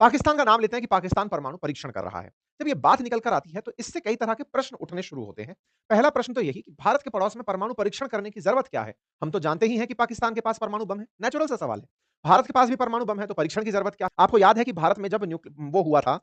पाकिस्तान का नाम लेते हैं कि पाकिस्तान परमाणु परीक्षण कर रहा है। जब ये बात निकल कर आती है तो इससे कई तरह के प्रश्न उठने शुरू होते हैं। पहला प्रश्न तो यही कि भारत के पड़ोस में परमाणु परीक्षण करने की ज़रूरत क्या है? हम तो जानते ही हैं कि पाकिस्तान के पास परमाणु बम है, नेचुरल सा सवाल है। भारत के पास भी परमाणु बम है तो परीक्षण की ज़रूरत क्या? आपको याद है कि भारत में जब वो हुआ था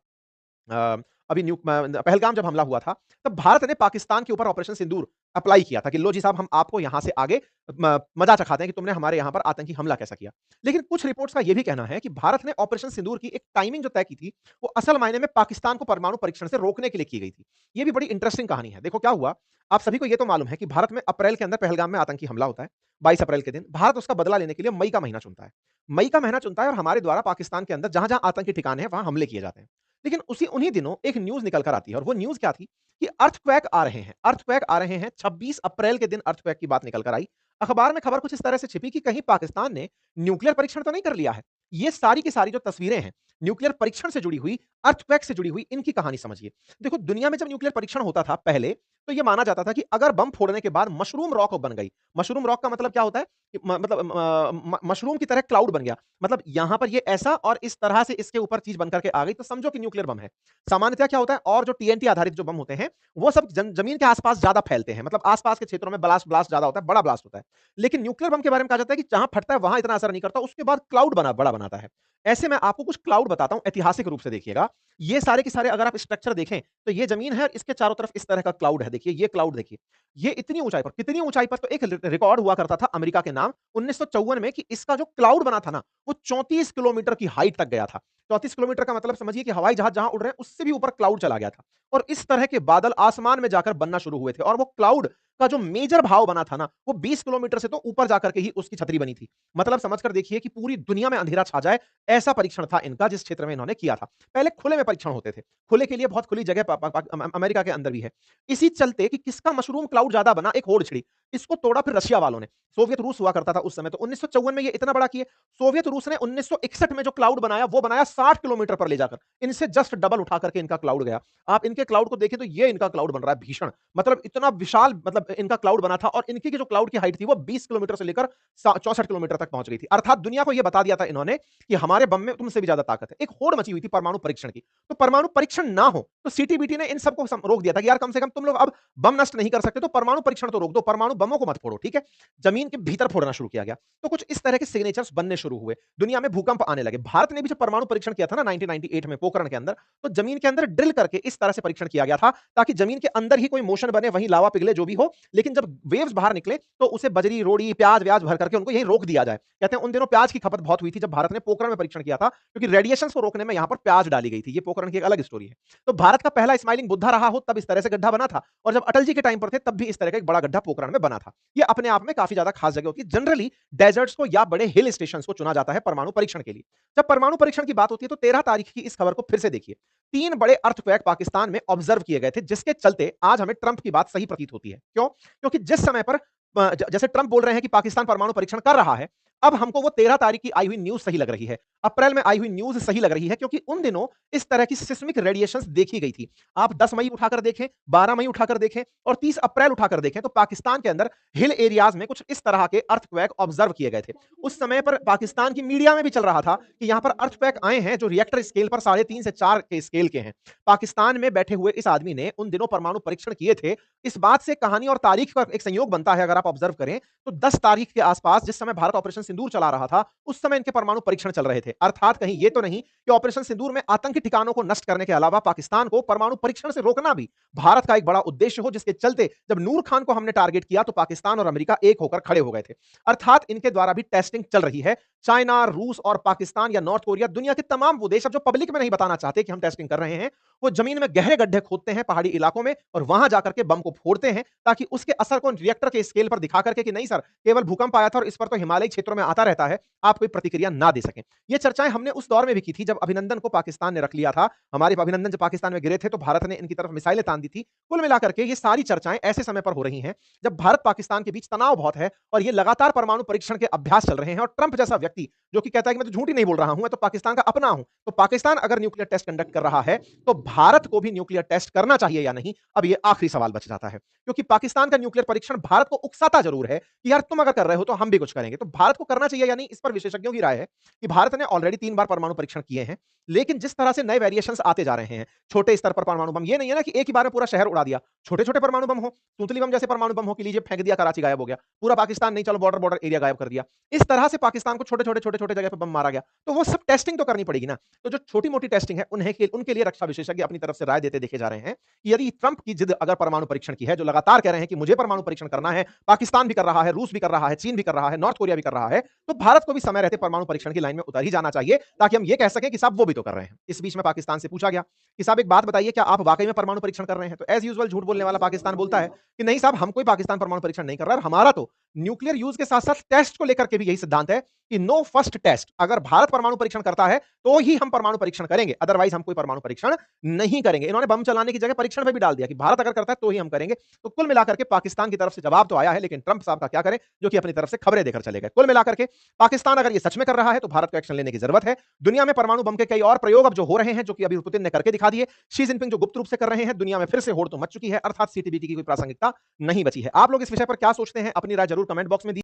अ, अभी पहलगाम जब हमला हुआ था, तब भारत ने पाकिस्तान के ऊपर ऑपरेशन सिंदूर अप्लाई किया था कि लो जी साहब हम आपको यहां से आगे मजा चखाते हैं कि तुमने हमारे यहां पर आतंकी हमला कैसा किया। लेकिन कुछ रिपोर्ट्स का यह भी कहना है कि भारत ने ऑपरेशन सिंदूर की एक टाइमिंग जो तय की थी, वो असल मायने में पाकिस्तान को परमाणु परीक्षण से रोकने के लिए की गई थी। यह भी बड़ी इंटरेस्टिंग कहानी है। देखो क्या हुआ, आप सभी को यह तो मालूम है कि भारत में अप्रैल के अंदर पहलगाम में आतंकी हमला होता है। 22 अप्रैल के दिन भारत उसका बदला लेने के लिए मई का महीना चुनता है। मई का महीना चुनता है और हमारे द्वारा पाकिस्तान के अंदर जहां जहां आतंकी ठिकाने हैं वहां हमले किए जाते हैं। लेकिन उसी उन्हीं दिनों एक न्यूज़ निकल कर आती है और वो न्यूज़ क्या थी कि अर्थक्वेक आ रहे हैं। अर्थक्वेक आ रहे हैं, 26 अप्रैल के दिन अर्थक्वेक की बात निकल कर आई। अखबार में खबर कुछ इस तरह से छिपी कि कहीं पाकिस्तान ने न्यूक्लियर परीक्षण तो नहीं कर लिया है। ये सारी की सारी जो तस्वीरें हैं, न्यूक्लियर परीक्षण से जुड़ी हुई, अर्थक्वेक से जुड़ी हुई, इनकी कहानी समझिए। देखो दुनिया में जब न्यूक्लियर परीक्षण होता था पहले, तो ये माना जाता था कि अगर बम फोड़ने के बाद मशरूम रॉक बन गई। मशरूम रॉक का मतलब क्या होता है? कि मतलब मशरूम की तरह क्लाउड बन गया। मतलब यहां पर ये ऐसा और इस तरह से इसके ऊपर चीज बन करके आ गई तो समझो कि न्यूक्लियर बम है। सामान्यतः क्या होता है और जो टीएनटी आधारित जो बम होते हैं वो सब जमीन के आसपास ज्यादा फैलते हैं, मतलब आसपास के क्षेत्रों में ब्लास्ट ब्लास्ट ज्यादा होता है, बड़ा ब्लास्ट होता है। लेकिन न्यूक्लियर बम के बारे में कहा जाता है कि जहां फटता है वहां इतना असर नहीं करता, उसके बाद क्लाउड बड़ा बनाता है। ऐसे में आपको कुछ क्लाउड बताता हूं ऐतिहासिक रूप से देखिएगा। ये सारे के सारे अगर आप स्ट्रक्चर देखें तो ये जमीन है और इसके चारों तरफ इस तरह का क्लाउड है। देखिए ये क्लाउड देखिए, ये इतनी ऊंचाई पर, कितनी ऊंचाई पर, तो एक रिकॉर्ड हुआ करता था अमेरिका के नाम 1954 में कि इसका जो क्लाउड बना था ना, वो 34 किलोमीटर की हाइट तक गया था। 34 किलोमीटर का मतलब समझिए कि हवाई जहाज जहां उड़ रहे हैं उससे भी ऊपर क्लाउड चला गया था। और इस तरह के बादल आसमान में जाकर बनना शुरू हुए थे और वो क्लाउड का जो मेजर भाव बना था ना, वो 20 किलोमीटर से तो ऊपर जाकर के ही उसकी छतरी बनी थी। मतलब समझकर देखिए कि पूरी दुनिया में अंधेरा छा जाए, ऐसा परीक्षण था इनका जिस क्षेत्र में इन्होंने किया था। पहले खुले में परीक्षण होते थे। खुले के लिए बहुत खुली जगह अमेरिका के अंदर भी है। इसी चलते कि किसका मशरूम क्लाउड ज्यादा बना, एक होड़ छिड़ी। इसको तोड़ा फिर रशिया वालों ने। सोवियत रूस हुआ करता था उस समय, तो 1954 में ये इतना बड़ा किए। सोवियत रूस ने 1961 में जो क्लाउड बनाया वो बनाया 60 किलोमीटर पर ले जाकर। इनसे जस्ट डबल उठा करके इनका क्लाउड गया। आप इनके क्लाउड को देखें तो ये इनका क्लाउड बन रहा है भीषण। मतलब इतना विशाल, मतलब इनका क्लाउड बना था और इनकी की जो क्लाउड की हाइट थी वो 20 किलोमीटर से लेकर 64 किलोमीटर तक पहुंच गई थी। अर्थात दुनिया को यह बता दिया था इन्होंने कि हमारे बम में तुमसे भी ज्यादा ताकत है। एक होड़ मची हुई थी परमाणु परीक्षण की। तो परमाणु परीक्षण ना हो तो सीटीबीटी ने इन सबको रोक दिया था कि यार कम से कम तुम लोग अब बम नष्ट नहीं कर सकते तो परमाणु परीक्षण तो रोक दो, परमाणु बमों को मत फोड़ो, ठीक है? जमीन के भीतर फोड़ना शुरू किया गया। तो कुछ इस तरह के सिग्नेचर्स बनने शुरू हुए। दुनिया में भूकंप आने लगे। भारत ने भी जब परमाणु परीक्षण किया था ना 1998 में पोखरण के अंदर, तो जमीन के अंदर ड्रिल करके इस तरह से परीक्षण किया गया था ताकि जमीन के अंदर ही कोई मोशन बने, वहीं लावा पिघले जो भी हो, लेकिन जब वेव्स बाहर निकले तो उसे बजरी, रोड़ी, प्याज व्याज भर करके उनको यहीं रोक दिया जाए। कहते हैं उन दिनों प्याज की खपत बहुत हुई थी जब भारत ने पोखरण में परीक्षण किया था, क्योंकि रेडिएशन को रोकने में यहां पर प्याज डाली गई थी। ये पोखरण की एक अलग स्टोरी है। तो भारत का पहला स्माइलिंग बुद्धा रहा हो तब इस तरह से गड्ढा बना था, और जब अटल जी के टाइम पर थे तब भी इस तरह का एक बड़ा गड्ढा पोखरण में बना था। ये अपने आप में काफी ज्यादा खास जगह होती है। जनरली डेजर्ट्स को या बड़े हिल स्टेशन को चुना जाता है परमाणु परीक्षण के लिए। जब परमाणु परीक्षण की बात होती है तो 13 तारीख की इस खबर को फिर से देखिए। 3 बड़े अर्थक्वेक पाकिस्तान में ऑब्जर्व किए गए थे, जिसके चलते आज हमें ट्रंप की बात सही प्रतीत होती है। क्यों? क्योंकि जिस समय पर जैसे ट्रंप बोल रहे हैं कि पाकिस्तान परमाणु परीक्षण कर रहा है, अब हमको वो 13 तारीख की आई हुई न्यूज सही लग रही है। अप्रैल में आई हुई न्यूज सही लग रही है, क्योंकि उन दिनों इस तरह की सिस्मिक रेडिएशंस देखी गई थी। आप 10 मई उठाकर देखें, 12 मई उठाकर देखें और 30 अप्रैल उठाकर देखें तो पाकिस्तान के अंदर हिल एरियाज में कुछ इस तरह के अर्थक्वेक ऑब्जर्व किए गए थे। उस समय पर पाकिस्तान की मीडिया में भी चल रहा था कि यहां पर अर्थक्वेक आए हैं जो रिएक्टर स्केल पर 3.5 से 4 के स्केल के हैं। पाकिस्तान में बैठे हुए इस आदमी ने उन दिनों परमाणु परीक्षण किए थे। इस बात से कहानी और तारीख का एक संयोग बनता है। अगर आप ऑब्जर्व करें तो 10 तारीख के आसपास, जिस समय भारत ऑपरेशन सिंदूर चला रहा था, उस समय इनके परमाणु परीक्षण चल रहे थे। अर्थात कहीं ये तो नहीं कि ऑपरेशन सिंदूर में आतंकी ठिकानों को नष्ट करने के अलावा पाकिस्तान को परमाणु परीक्षण से रोकना भी भारत का एक बड़ा उद्देश्य हो, जिसके चलते जब नूर खान को हमने टारगेट किया तो पाकिस्तान और अमेरिका एक होकर खड़े हो गए थे। अर्थात इनके द्वारा भी टेस्टिंग चल रही है। चाइना, रूस और पाकिस्तान या नॉर्थ कोरिया, दुनिया के तमाम वो देश अब जो पब्लिक में नहीं बताना चाहते कि हम टेस्टिंग कर रहे हैं, वो जमीन में गहरे गड्ढे खोदते हैं पहाड़ी इलाकों में और वहां जाकर के बम को फोड़ते हैं, ताकि उसके असर को रिएक्टर के स्केल पर दिखा करके कि नहीं सर, केवल भूकंप आया था और इस पर तो हिमालयी क्षेत्रों में आता रहता है, आप कोई प्रतिक्रिया ना दे सकें। ये चर्चाएं हमने उस दौर में भी की थी जब अभिनंदन को पाकिस्तान ने रख लिया था। हमारे अभिनंदन जब पाकिस्तान में गिरे थे तो भारत ने इनकी तरफ मिसाइलें तान दी थी। कुल मिलाकर के ये सारी चर्चाएं ऐसे समय पर हो रही हैं जब भारत पाकिस्तान के बीच तनाव बहुत है और ये लगातार परमाणु परीक्षण के अभ्यास चल रहे हैं। और ट्रंप जैसा व्यक्ति जो कि कहता है कि मैं तो झूठ ही नहीं बोल रहा हूं, मैं तो पाकिस्तान का अपना हूं, तो पाकिस्तान अगर न्यूक्लियर टेस्ट कंडक्ट कर रहा है तो भारत को भी न्यूक्लियर टेस्ट करना चाहिए या नहीं, अब ये आखिरी सवाल बच जाता है। क्योंकि पाकिस्तान का न्यूक्लियर परीक्षण भारत को उकसाता जरूर है कि यार तुम अगर कर रहे हो तो हम भी कुछ करेंगे। तो भारत को करना चाहिए या नहीं, इस पर विशेषज्ञों की राय है कि भारत ने ऑलरेडी 3 बार परमाणु परीक्षण किए हैं, लेकिन जिस तरह से नए वेरिएशंस आते जा रहे हैं, छोटे स्तर पर परमाणु बम, ये नहीं है ना कि एक ही बार में पूरा शहर उड़ा दिया। छोटे-छोटे परमाणु बम हो, तुतली बम जैसे परमाणु बम हो कि लीजिए फेंक दिया, कराची गायब हो गया। पूरा पाकिस्तान नहीं, चलो बॉर्डर बॉर्डर एरिया गायब कर दिया। इस तरह से पाकिस्तान को छोटे-छोटे, छोटे-छोटे जगह पे बम मारा गया। तो वो सब टेस्टिंग तो करनी पड़ेगी ना। तो जो छोटी-मोटी टेस्टिंग है, उनके लिए रक्षा विशेषज्ञ अपनी तरफ से राय देते देखे जा रहे हैं कि यदि ट्रंप की जिद अगर परमाणु परीक्षण की है, जो लगातार कह रहे हैं कि मुझे परमाणु परीक्षण करना है, पाकिस्तान भी कर रहा है, रूस भी कर रहा है, चीन भी कर रहा है, नॉर्थ कोरिया भी कर रहा है, तो भारत को भी समय रहते परमाणु परीक्षण की लाइन में उतर ही जाना चाहिए, ताकि हम ये कह सकें कि साहब वो भी तो कर रहे हैं। इस बीच में पाकिस्तान से पूछा गया कि साहब एक बात बताइए, क्या आप वाकई में परमाणु परीक्षण कर रहे हैं? तो एज़ यूजुअल झूठ बोलने वाला पाकिस्तान बोलता है कि नहीं साहब, हम कोई पाकिस्तान परमाणु परीक्षण नहीं कर रहा है और हमारा तो न्यूक्लियर यूज़ के साथ-साथ टेस्ट को लेकर के भी यही सिद्धांत है कि नो फर्स्ट टेस्ट। अगर भारत परमाणु परीक्षण करता है, तो ही हम परमाणु परीक्षण करेंगे, अदरवाइज़ हम कोई परमाणु परीक्षण नहीं करेंगे। इन्होंने बम चलाने की जगह परीक्षण पे भी डाल दिया कि भारत अगर करता है, तो ही हम करेंगे। तो कुल मिलाकर के पाकिस्तान की तरफ से जवाब तो आया है, लेकिन ट्रंप साहब का क्या करें, जो कि अपनी तरफ से खबरें देकर चले गए। कुल मिलाकर के पाकिस्तान अगर ये सच में कर रहा है, तो भारत को एक्शन लेने की जरूरत है। दुनिया में परमाणु बम के कई और प्रयोग अब जो हो रहे हैं, जो कि अभी पुतिन ने करके दिखा दिए, शी जिनपिंग जो गुप्त रूप से कर रहे हैं, दुनिया में फिर से होड़ तो मच चुकी है, अर्थात सीटीबीटी की कोई प्रासंगिकता नहीं बची है। आप लोग इस विषय पर क्या सोचते हैं? अपनी राय जरूर कमेंट बॉक्स में